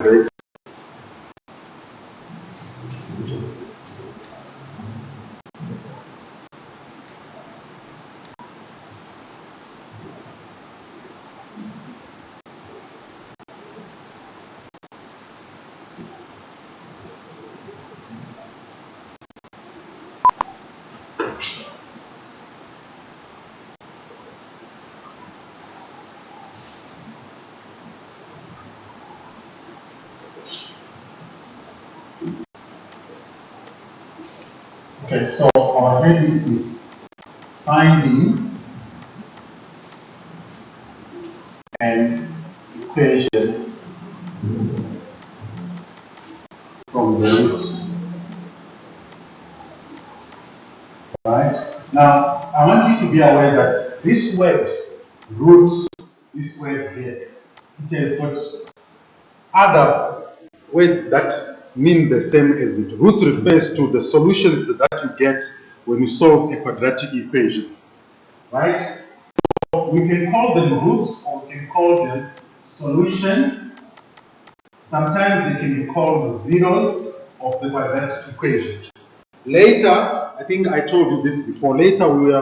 100. Okay, so our heading is finding an equation from the roots. Right? Now, I want you to be aware that this word, roots, this word here, it has got other words that mean the same as it. Roots refers to the solutions that you get when you solve a quadratic equation. Right? So we can call them roots or we can call them solutions. Sometimes they can be called zeros of the quadratic equation. Later, I think I told you this before, later we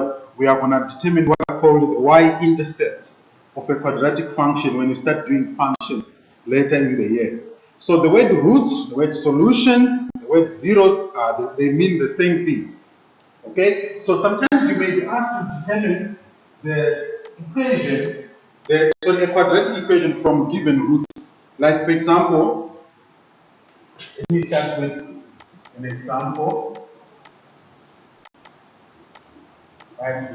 are going to determine what are called the y-intercepts of a quadratic function when you start doing functions later in the year. So the word roots, the word solutions, the word zeros, they mean the same thing. Okay? So sometimes you may be asked to determine the equation, a quadratic equation from given roots. Like for example, let me start with an example. Right,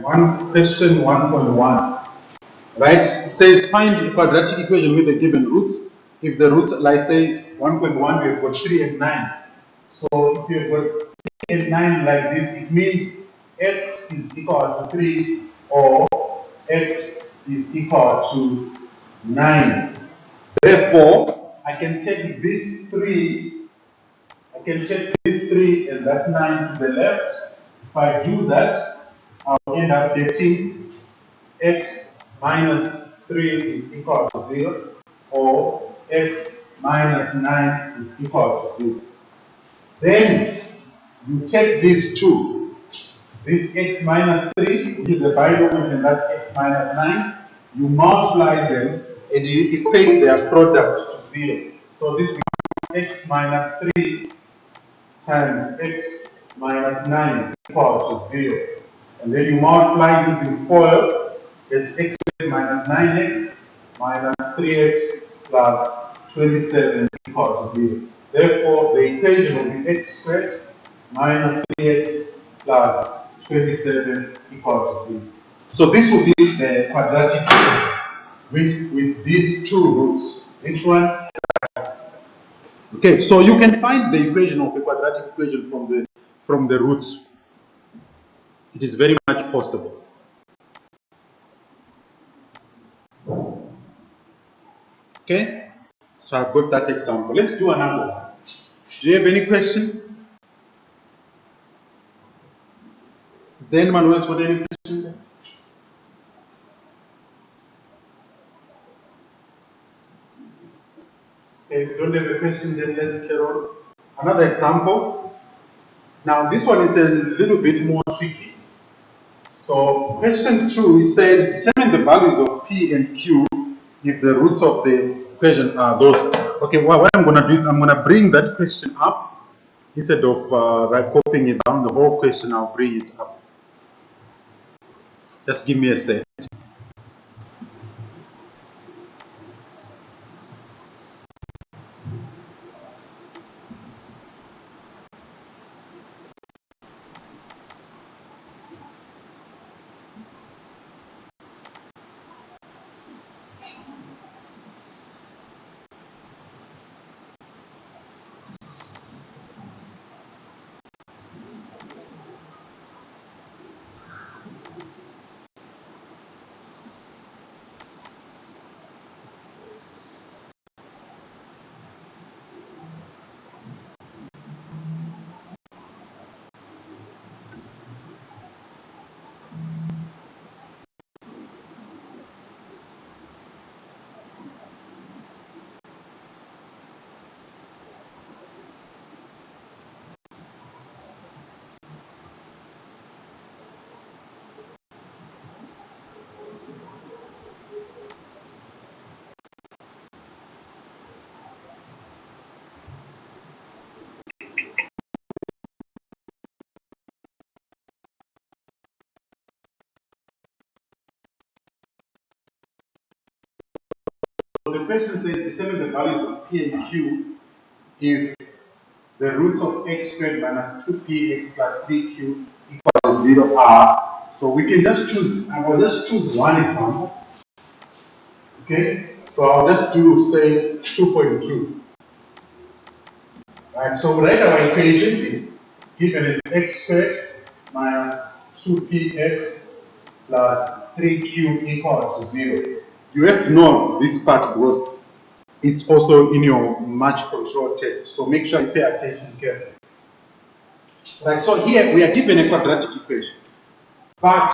question 1.1. Right? It says find a quadratic equation with the given roots. If the roots, like say 1.1, we've got 3 and 9. So if you've got 3 and 9 like this, it means x is equal to 3 or x is equal to 9. Therefore, I can take this 3, and that 9 to the left. If I do that, I'll end up getting x minus 3 is equal to 0, or x minus 9 is equal to 0. Then you take these two, this x minus 3, which is a binomial, and that x minus 9, you multiply them and you equate their product to 0. So this becomes x minus 3 times x minus 9 equal to 0. And then you multiply using FOIL, get x minus 9x minus 3x plus 27 equal to 0. Therefore, the equation will be x squared minus 3x plus 27 equal to 0. So this will be the quadratic equation with these two roots. This one. Okay, so you can find the equation of a quadratic equation from the roots. It is very much possible. Okay, so I've got that example. Let's do another one. Do you have any question? Is there anyone who has got any question? Okay, if you don't have a question, then let's carry on. Another example. Now, this one is a little bit more tricky. So, question 2, it says determine the values of P and Q if the roots of the equation are those. Okay, what I'm going to do is I'm going to bring that question up instead of copying it down. The whole question, I'll bring it up. Just give me a sec. the question says determine the values of P and Q if the roots of x squared minus 2px plus 3q equals 0 are. So we can just choose, I will just choose one example. Okay, so I'll just do say 2.2. Right, so we write our equation is given as x squared minus 2px plus 3q equal to 0. You have to know this part because it's also in your match control test. So make sure you pay attention carefully. Right, so here we are given a quadratic equation, but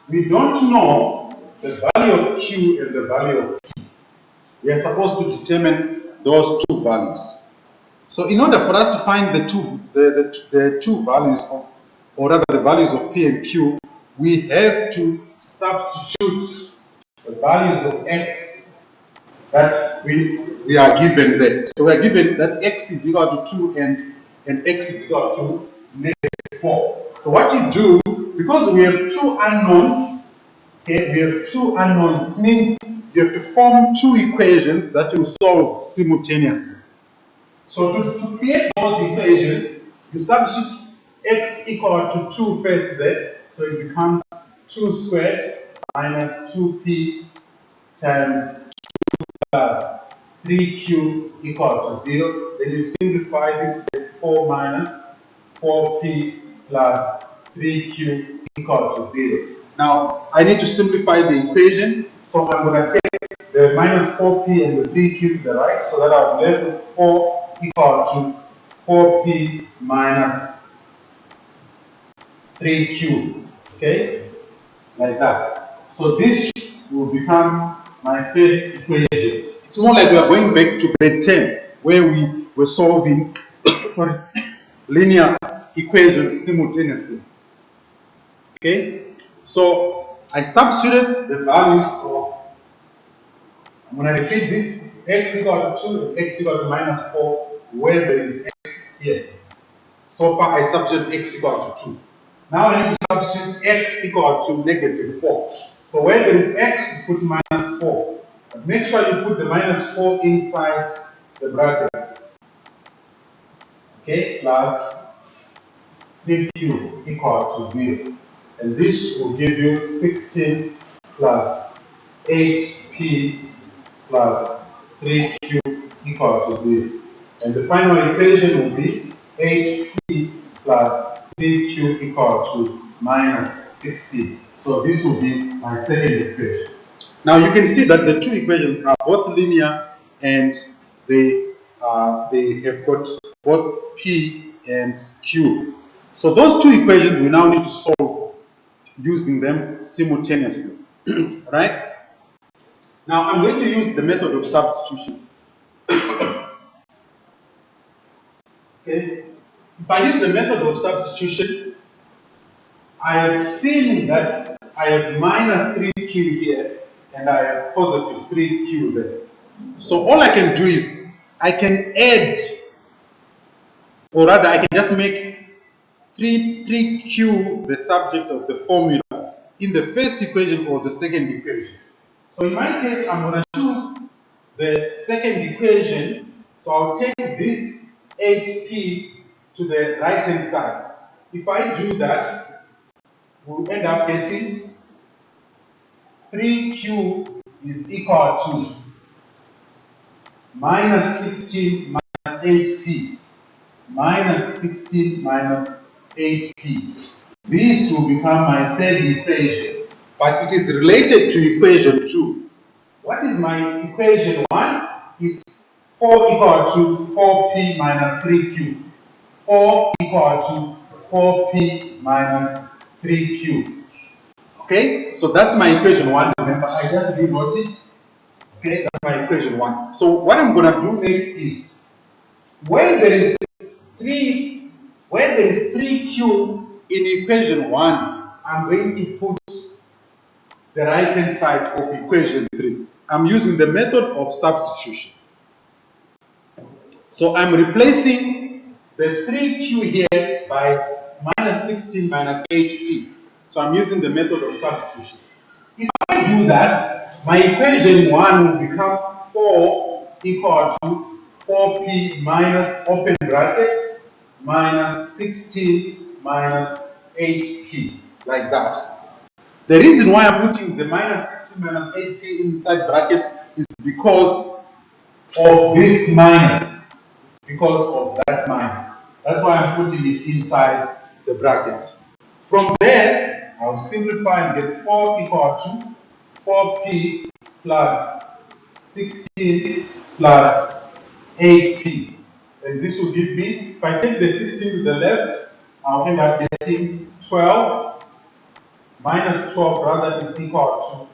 we don't know the value of q and the value of p. We are supposed to determine those two values. So in order for us to find the two values of, or rather the values of p and q, we have to substitute the values of x that we are given there. So we are given that x is equal to 2 and x is equal to negative 4. So what you do, because we have two unknowns, okay, we have two unknowns, it means you have to form two equations that you solve simultaneously. So to create those equations, you substitute x equal to 2 first there, so it becomes 2 squared minus 2p times 2 plus 3q equal to 0. Then you simplify this with 4 minus 4p plus 3q equal to 0. Now, I need to simplify the equation, so I'm going to take the minus 4p and the 3q to the right, so that I'll be left with 4 equal to 4p minus 3q, okay, like that. So this will become my first equation. It's more like we are going back to grade 10, where we were solving linear equations simultaneously. Okay, so I substituted the values of, I'm going to repeat this, x equal to 2 and x equal to minus 4, where there is x here. So far I substituted x equal to 2. Now I need to substitute x equal to negative 4. So where there is x, you put minus 4. But make sure you put the minus 4 inside the brackets. Okay, plus 3q equal to 0. And this will give you 16 plus 8p plus 3q equal to 0. And the final equation will be 8p plus 3q equal to minus 16. So this will be my second equation. Now you can see that the two equations are both linear and they have got both p and q. So those two equations we now need to solve using them simultaneously. Right? Now I'm going to use the method of substitution. Okay? If I use the method of substitution, I have seen that I have minus 3q here and I have positive 3q there. So all I can do is I can add, or rather I can just make 3q the subject of the formula in the first equation or the second equation. So in my case, I'm going to choose the second equation. So I'll take this 8p to the right hand side. If I do that, we'll end up getting 3q is equal to minus 16 minus 8p. Minus 16 minus 8p. This will become my third equation, but it is related to equation 2. What is my equation 1? It's 4 equal to 4p minus 3q. 4 equal to 4p minus 3q. Okay, so that's my equation 1. Remember, I just rewrote it. Okay, that's my equation 1. So what I'm going to do next is, when there is 3q in equation 1, I'm going to put the right hand side of equation 3. I'm using the method of substitution. So I'm replacing the 3q here by minus 16 minus 8p. So I'm using the method of substitution. If I do that, my equation 1 will become 4 equal to 4p minus open bracket minus 16 minus 8p, like that. The reason why I'm putting the minus 16 minus 8p inside brackets is because of this minus, because of that minus. That's why I'm putting it inside the brackets. From there, I'll simplify and get 4 equal to 4p plus 16 plus 8p. And this will give me, if I take the 16 to the left, I'll end up getting 12 minus 12 rather is equal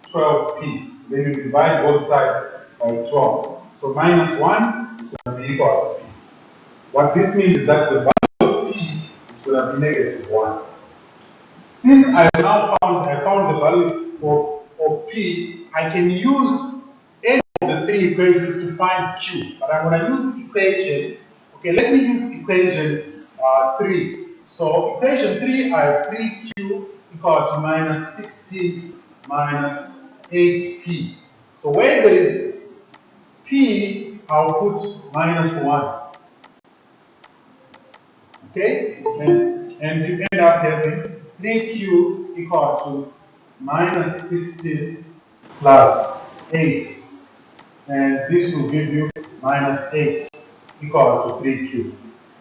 to 12p. Then you divide both sides by 12. So minus 1 is going to be equal to p. What this means is that the value of p is going to be negative 1. Since I found the value of p, I can use any of the three equations to find q. But I'm going to use equation, okay, let me use equation 3. So equation 3, I have 3q equal to minus 16 minus 8p. So where there is p, I'll put minus 1. Okay? And you end up having 3q equal to minus 16 plus 8. And this will give you minus 8 equal to 3q.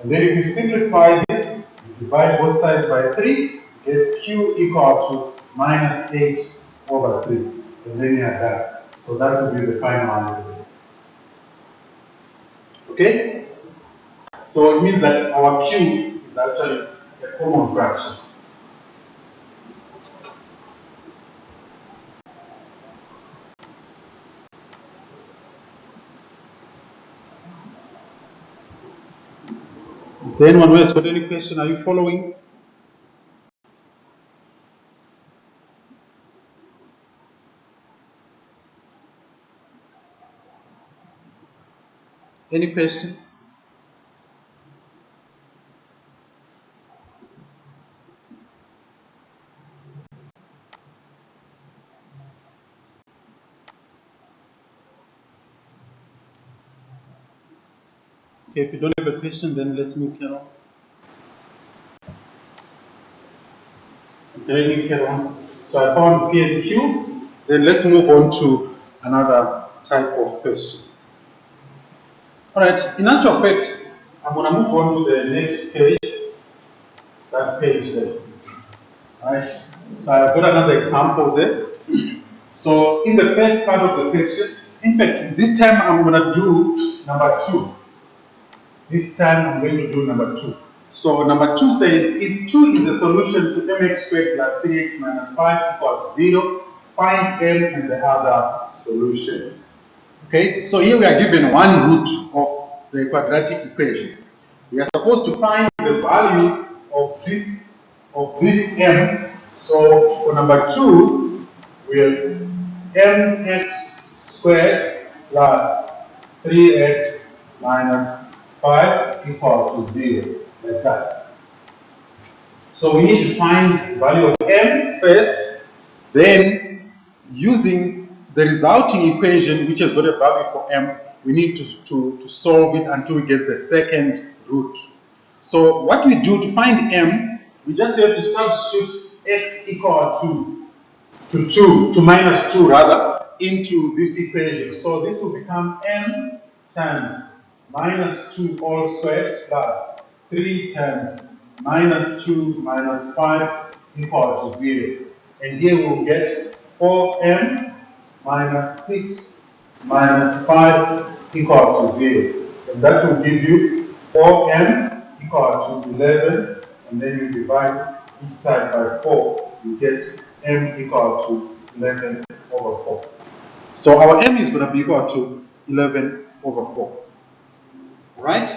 And then if you simplify this, you divide both sides by 3, you get q equal to minus 8 over 3. And then you have that. So that will be the final answer. Okay? So it means that our q is actually a common fraction. Is there anyone who has got any question? Are you following? Any question? Okay, if you don't have a question, then let's move on. Okay, so I found P and Q. Then let's move on to another type of question. All right, in actual fact, I'm going to move on to the next page, that page there. All right, so I've got another example there. So in the first part of the question, in fact, this time I'm going to do number 2. This time I'm going to do number 2. So number 2 says, if 2 is a solution to mx squared plus 3x minus 5 equals 0, find m and the other solution. Okay, so here we are given one root of the quadratic equation. We are supposed to find the value of this m. So for number 2, we have mx squared plus 3x minus 5 equal to 0, like that. So we need to find the value of m first, then using the resulting equation, which has got a value for m, we need to solve it until we get the second root. So what we do to find m, we just have to substitute x equal to 2, to minus 2 rather, into this equation. So this will become m times minus 2 all squared plus 3 times minus 2 minus 5 equal to 0. And here we'll get 4m minus 6 minus 5 equal to 0. And that will give you 4m equal to 11, and then you divide each side by 4, you get m equal to 11 over 4. So our m is going to be equal to 11 over 4. Right?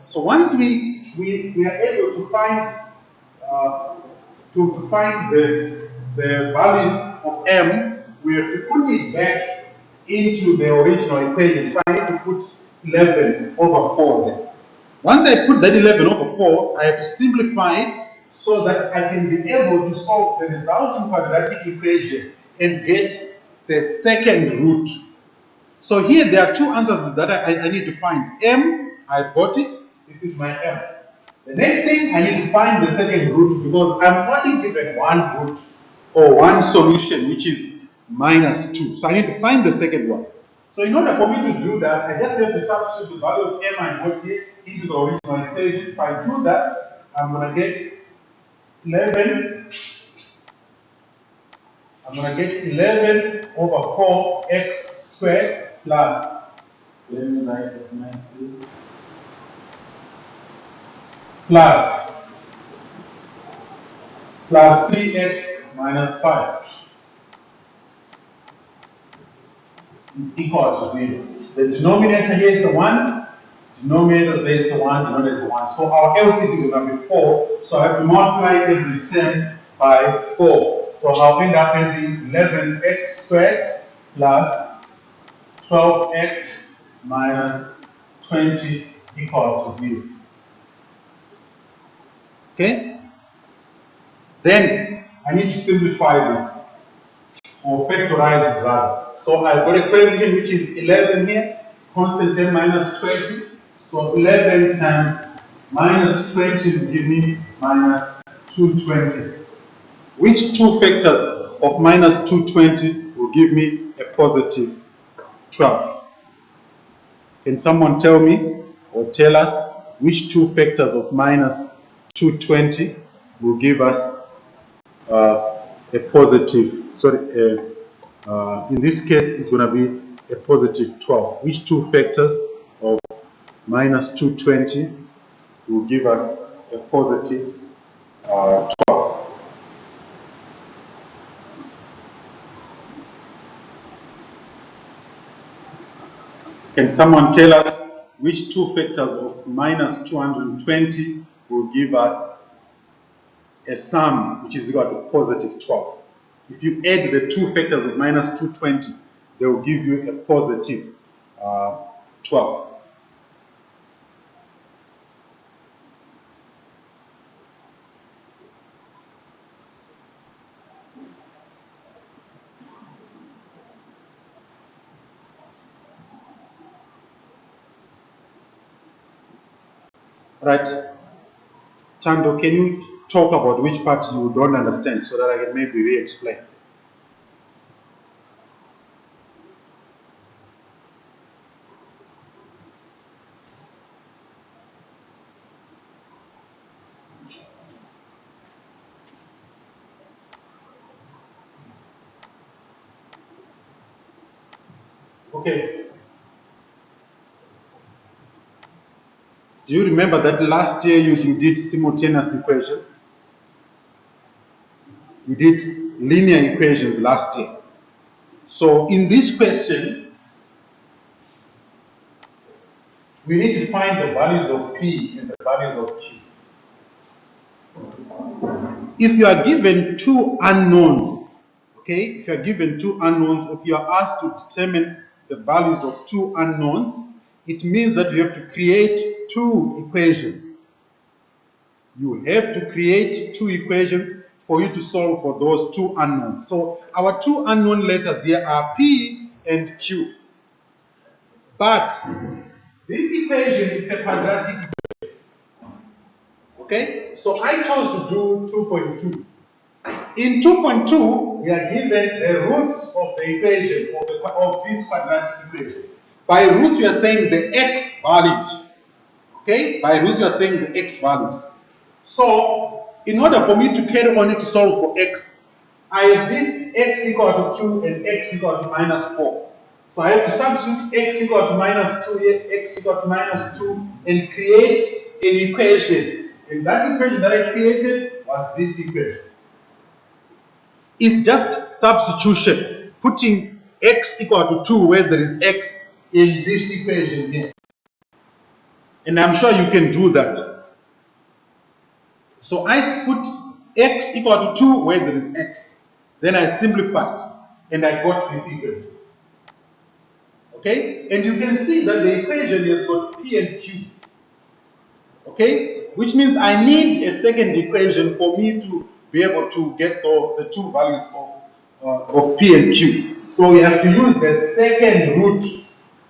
So once we are able to find the value of m, we have to put it back into the original equation. So I need to put 11 over 4 there. Once I put that 11 over 4, I have to simplify it so that I can be able to solve the resulting quadratic equation and get the second root. So here there are two answers that I need to find. M, I've got it. This is my M. The next thing, I need to find the second root because I'm only given one root or one solution, which is minus 2. So I need to find the second one. So in order for me to do that, I just have to substitute the value of M I got here into the original equation. If I do that, I'm going to get 11. I'm going to get 11 over 4x squared plus, let me write it nicely, plus 3x minus 5 is equal to 0. The denominator here is a 1, denominator there is a 1, denominator is a 1. So our LCD is going to be 4, so I have to multiply every term by 4. So I'll end up having 11x squared plus 12x minus 20 equal to 0. Okay? Then I need to simplify this or factorize it rather. So I've got a coefficient which is 11 here, constant term minus 20. So 11 times minus 20 will give me minus 220. Which two factors of minus 220 will give me a positive 12? Can someone tell me or tell us which two factors of minus 220 will give us a positive, in this case it's going to be a positive 12. Which two factors of minus 220 will give us a positive 12? Can someone tell us which two factors of minus 220 will give us a sum which is equal to positive 12? If you add the two factors of minus 220, they will give you a positive 12. Right. Chando, can you talk about which part you don't understand so that I can maybe re-explain? Okay. Do you remember that last year you did simultaneous equations? You did linear equations last year. So in this question, we need to find the values of P and the values of Q. If you are given two unknowns, okay, if you are given two unknowns, if you are asked to determine the values of two unknowns, it means that you have to create two equations. You have to create two equations for you to solve for those two unknowns. So our two unknown letters here are P and Q. But this equation is a quadratic equation. Okay? So I chose to do 2.2. In 2.2, we are given the roots of the equation of this quadratic equation. By roots, we are saying the x values. Okay? By roots, we are saying the x values. So, in order for me to carry on to solve for x, I have this x equal to 2 and x equal to minus 4. So I have to substitute x equal to minus 2 here, x equal to minus 2, and create an equation. And that equation that I created was this equation. It's just substitution, putting x equal to 2 where there is x in this equation here. And I'm sure you can do that. So I put x equal to 2 where there is x. Then I simplified and I got this equation. Okay? And you can see that the equation has got P and Q. Okay? Which means I need a second equation for me to be able to get the two values of P and Q. So we have to use the second root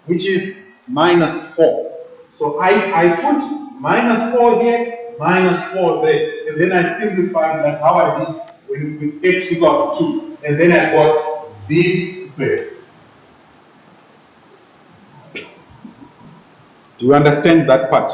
which is minus 4. So I put minus 4 here, minus 4 there, and then I simplified like how I did with x equal to 2, and then I got this equation. Do you understand that part?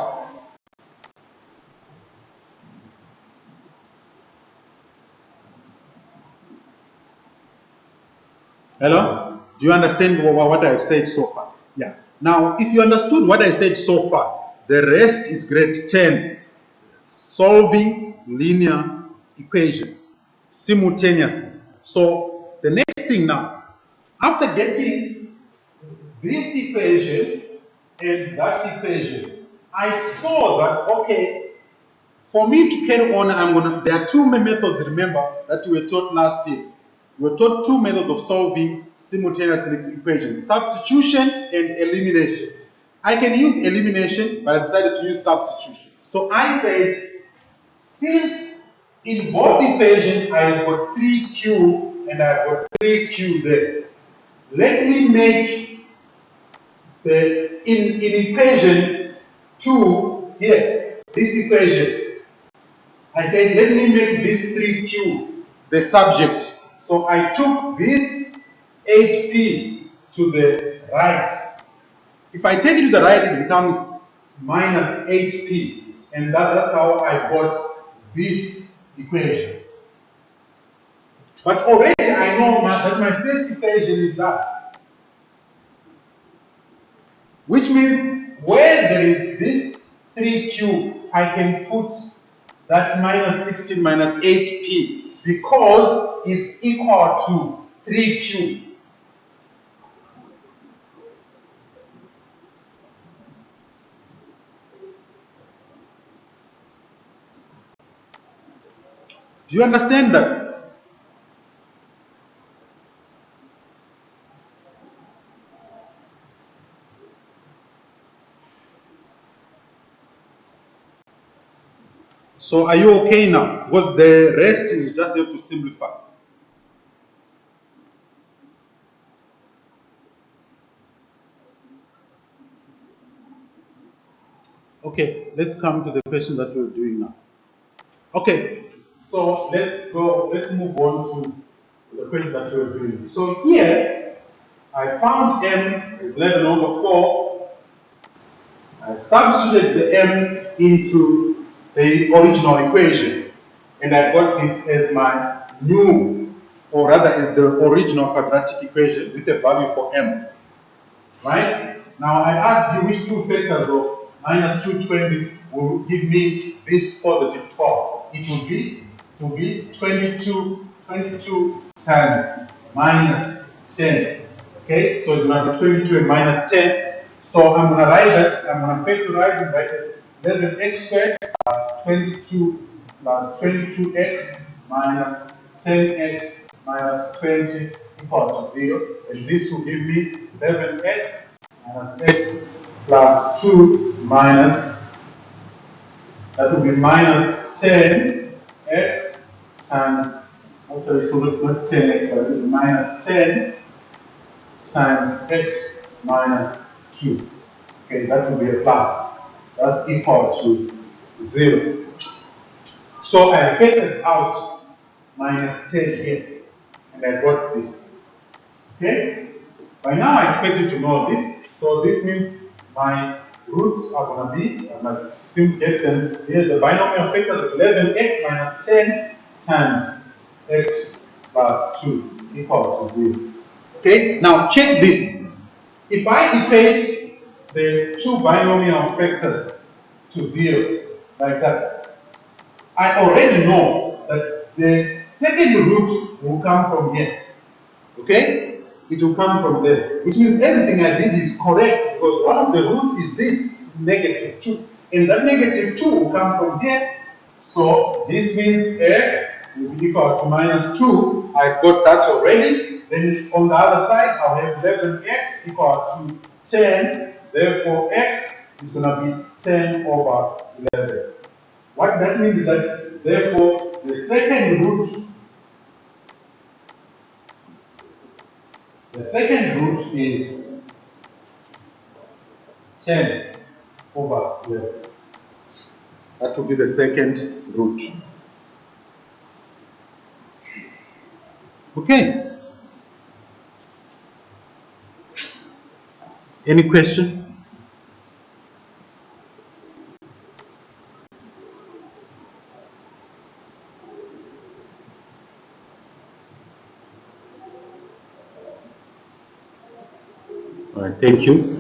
Hello? Do you understand what I've said so far? Yeah. Now, if you understood what I said so far, the rest is grade 10. Solving linear equations simultaneously. So, the next thing now, after getting this equation and that equation, I saw that, okay, for me to carry on, there are two methods, remember, that we were taught last year. We were taught two methods of solving simultaneous equations, substitution and elimination. I can use elimination, but I decided to use substitution. So I said, since in both equations I have got 3q and I have got 3q there, let me make in equation 2 here, this equation, I said, let me make this 3q the subject. So I took this 8p to the right. If I take it to the right, it becomes minus 8p. And that's how I got this equation. But already I know that my first equation is that. Which means where there is this 3q, I can put that minus 16 minus 8p because it's equal to 3q. Do you understand that? So are you okay now? Because the rest is just have to simplify. Okay, let's come to the question that we're doing now. Okay, so let's move on to the question that we're doing. So here, I found m is 11 over 4. I've substituted the m into the original equation, and I've got this as my new, or rather as the original quadratic equation with a value for m. Right? Now I asked you which two factors of minus 220 will give me this positive 12. It will be 22 times minus 10. Okay, so it might be 22 and minus 10. So I'm going to write that, I'm going to factorize it by 11x squared plus 22 plus 22x minus 10x minus 20 equal to 0. And this will give me 11x minus x plus 2 minus, that will be minus 10x times, actually not 10x, but minus 10 times x minus 2. Okay, that will be a plus. That's equal to 0. So I factored out minus 10 here, and I got this. Okay? By now I expect you to know this. So this means my roots are going to be, I'm going to get them, here's the binomial factor of 11x minus 10 times x plus 2 equal to 0. Okay? Now check this. If I equate the two binomial factors to 0, like that, I already know that the second root will come from here. Okay? It will come from there. Which means everything I did is correct because one of the roots is this negative 2. And that negative 2 will come from here. So this means x will be equal to minus 2. I've got that already. Then on the other side, I'll have 11x equal to 10. Therefore, x is going to be 10 over 11. What that means is that, therefore, the second root is 10 over 11. That will be the second root. Okay. Any question? All right, thank you.